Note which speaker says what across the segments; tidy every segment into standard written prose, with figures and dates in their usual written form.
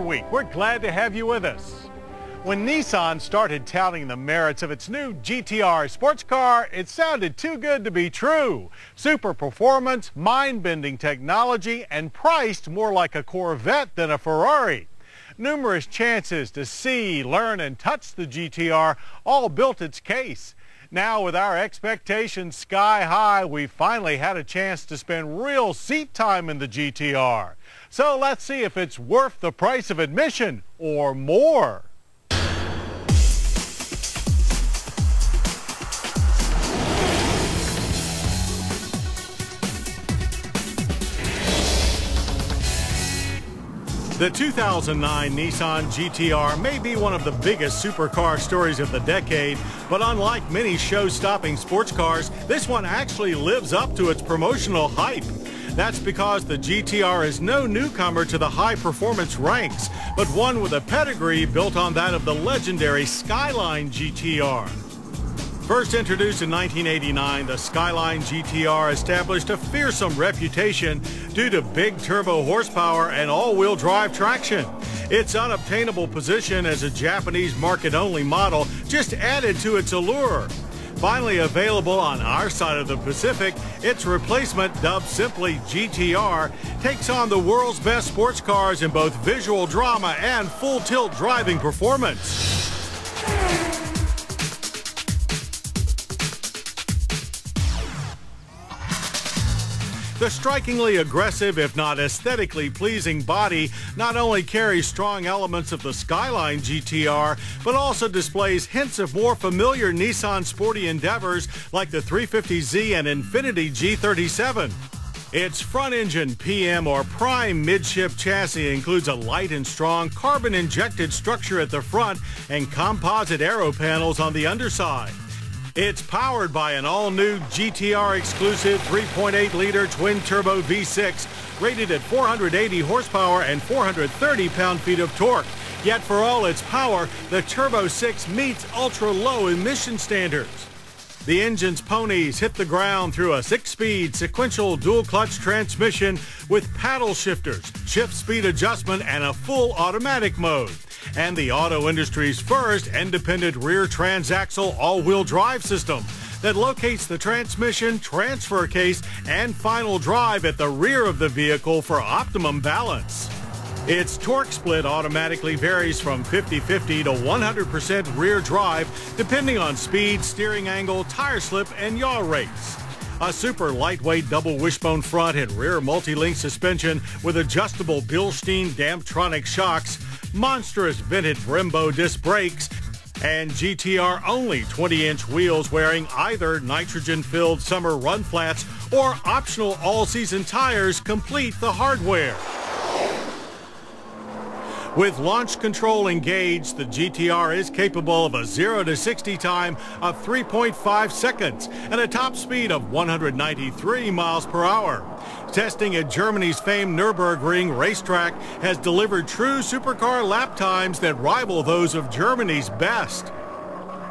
Speaker 1: Week. We're glad to have you with us. When Nissan started touting the merits of its new GT-R sports car, it sounded too good to be true. Super performance, mind-bending technology, and priced more like a Corvette than a Ferrari. Numerous chances to see, learn, and touch the GT-R all built its case. Now, with our expectations sky high, we finally had a chance to spend real seat time in the GT-R. So let's see if it's worth the price of admission or more. The 2009 Nissan GT-R may be one of the biggest supercar stories of the decade, but unlike many show-stopping sports cars, this one actually lives up to its promotional hype. That's because the GT-R is no newcomer to the high-performance ranks, but one with a pedigree built on that of the legendary Skyline GT-R. First introduced in 1989, the Skyline GT-R established a fearsome reputation due to big turbo horsepower and all-wheel drive traction. Its unobtainable position as a Japanese market-only model just added to its allure. Finally available on our side of the Pacific, its replacement, dubbed simply GT-R, takes on the world's best sports cars in both visual drama and full-tilt driving performance. The strikingly aggressive, if not aesthetically pleasing body not only carries strong elements of the Skyline GT-R, but also displays hints of more familiar Nissan sporty endeavors like the 350Z and Infiniti G37. Its front-engine PM or prime midship chassis includes a light and strong carbon-injected structure at the front and composite aero panels on the underside. It's powered by an all-new GT-R exclusive 3.8-liter twin-turbo V6 rated at 480 horsepower and 430 pound-feet of torque. Yet for all its power, the Turbo 6 meets ultra-low emission standards. The engine's ponies hit the ground through a 6-speed sequential dual-clutch transmission with paddle shifters, shift speed adjustment, and a full automatic mode. And the auto industry's first independent rear transaxle all-wheel drive system that locates the transmission, transfer case, and final drive at the rear of the vehicle for optimum balance. Its torque split automatically varies from 50-50 to 100% rear drive depending on speed, steering angle, tire slip, and yaw rates. A super lightweight double wishbone front and rear multi-link suspension with adjustable Bilstein Damptronic shocks, monstrous vintage Brembo disc brakes, and GT-R only 20-inch wheels wearing either nitrogen-filled summer run flats or optional all-season tires complete the hardware. With launch control engaged, the GT-R is capable of a 0 to 60 time of 3.5 seconds and a top speed of 193 miles per hour. Testing at Germany's famed Nürburgring racetrack has delivered true supercar lap times that rival those of Germany's best.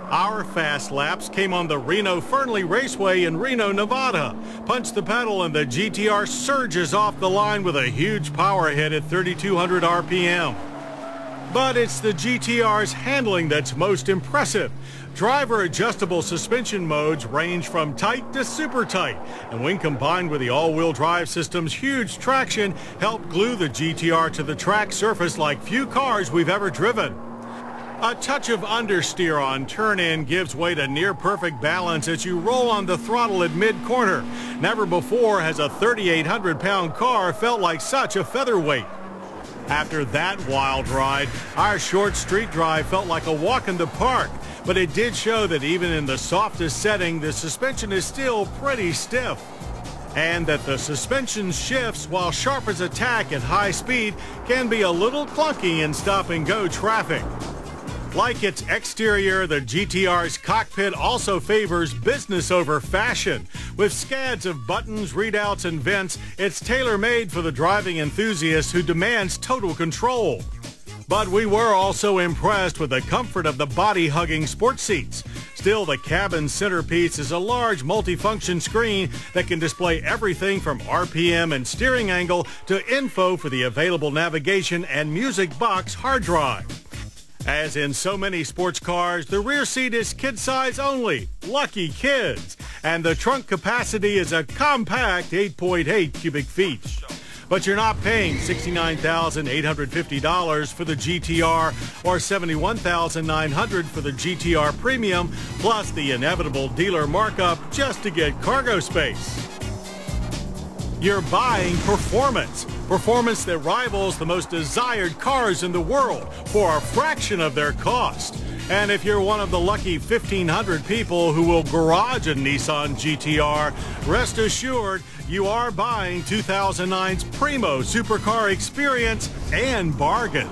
Speaker 1: Our fast laps came on the Reno-Fernley Raceway in Reno, Nevada. Punch the pedal and the GT-R surges off the line with a huge power hit at 3,200 RPM. But it's the GT-R's handling that's most impressive. Driver-adjustable suspension modes range from tight to super tight, and when combined with the all-wheel drive system's huge traction, help glue the GT-R to the track surface like few cars we've ever driven. A touch of understeer on turn-in gives way to near-perfect balance as you roll on the throttle at mid-corner. Never before has a 3,800-pound car felt like such a featherweight. After that wild ride, our short street drive felt like a walk in the park, but it did show that even in the softest setting, the suspension is still pretty stiff. And that the suspension shifts, while sharp as attack at high speed, can be a little clunky in stop-and-go traffic. Like its exterior, the GT-R's cockpit also favors business over fashion. With scads of buttons, readouts, and vents, it's tailor-made for the driving enthusiast who demands total control. But we were also impressed with the comfort of the body-hugging sports seats. Still, the cabin centerpiece is a large multifunction screen that can display everything from RPM and steering angle to info for the available navigation and music box hard drive. As in so many sports cars, the rear seat is kid size only. Lucky kids. And the trunk capacity is a compact 8.8 cubic feet. But you're not paying $69,850 for the GT-R or $71,900 for the GT-R Premium, plus the inevitable dealer markup just to get cargo space. You're buying performance. Performance that rivals the most desired cars in the world for a fraction of their cost. And if you're one of the lucky 1,500 people who will garage a Nissan GT-R, rest assured you are buying 2009's Primo Supercar Experience and bargain.